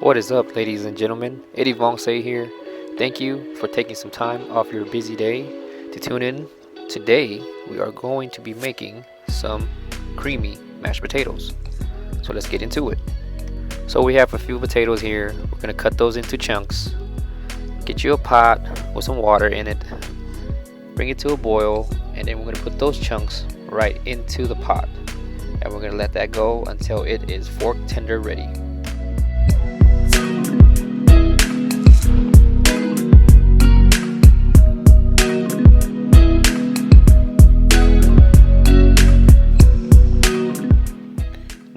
What is up, ladies and gentlemen? Eddie Vongse here. Thank you for taking some time off your busy day to tune in. Today, we are going to be making some creamy mashed potatoes. So let's get into it. So we have a few potatoes here. We're going to cut those into chunks. Get you a pot with some water in it. Bring it to a boil, and then we're going to put those chunks right into the pot. And we're going to let that go until it is fork tender ready.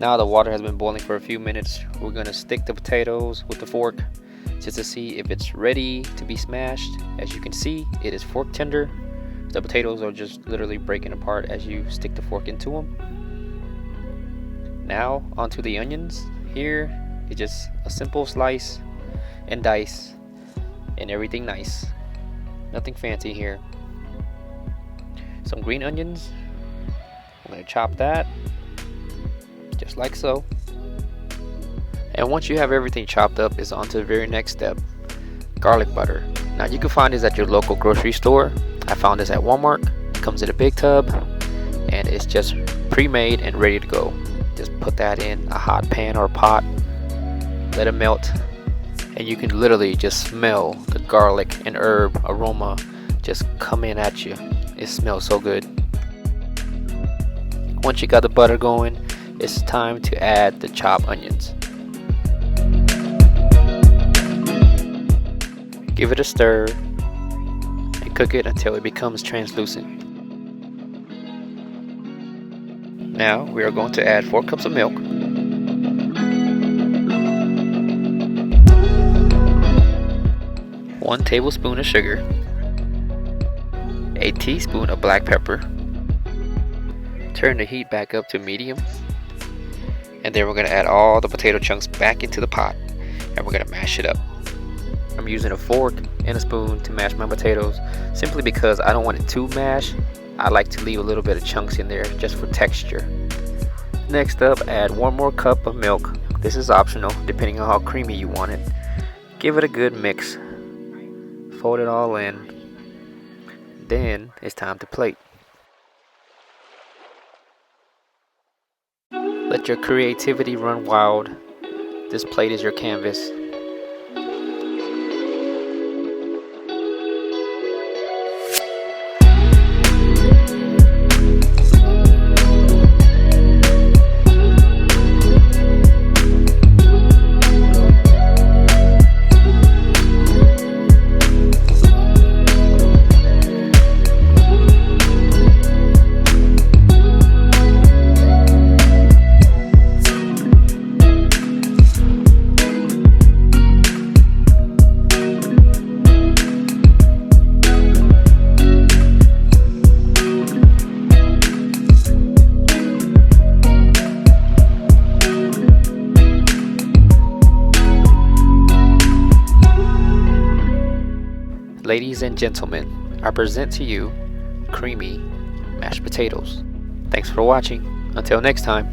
Now the water has been boiling for a few minutes. We're going to stick the potatoes with the fork just to see if it's ready to be smashed. As you can see, it is fork tender. The potatoes are just literally breaking apart as you stick the fork into them. Now onto the onions. Here it's just a simple slice and dice and everything nice. Nothing fancy here. Some green onions. I'm going to chop that just like so. And once you have everything chopped up, it's on to the very next step, garlic butter. Now you can find this at your local grocery store. I found this at Walmart. It comes in a big tub and it's just pre-made and ready to go. Just put that in a hot pan or pot, let it melt, and you can literally just smell the garlic and herb aroma just coming at you. It smells so good. Once you got the butter going, it's time to add the chopped onions. Give it a stir and cook it until it becomes translucent. Now we are going to add 4 cups of milk, 1 tablespoon of sugar, a teaspoon of black pepper. Turn the heat back up to medium. And then we're going to add all the potato chunks back into the pot and we're going to mash it up. I'm using a fork and a spoon to mash my potatoes simply because I don't want it too mashed. I like to leave a little bit of chunks in there just for texture. Next up, add 1 more cup of milk. This is optional depending on how creamy you want it. Give it a good mix. Fold it all in. Then it's time to plate. Let your creativity run wild. This plate is your canvas. Ladies and gentlemen, I present to you creamy mashed potatoes. Thanks for watching. Until next time.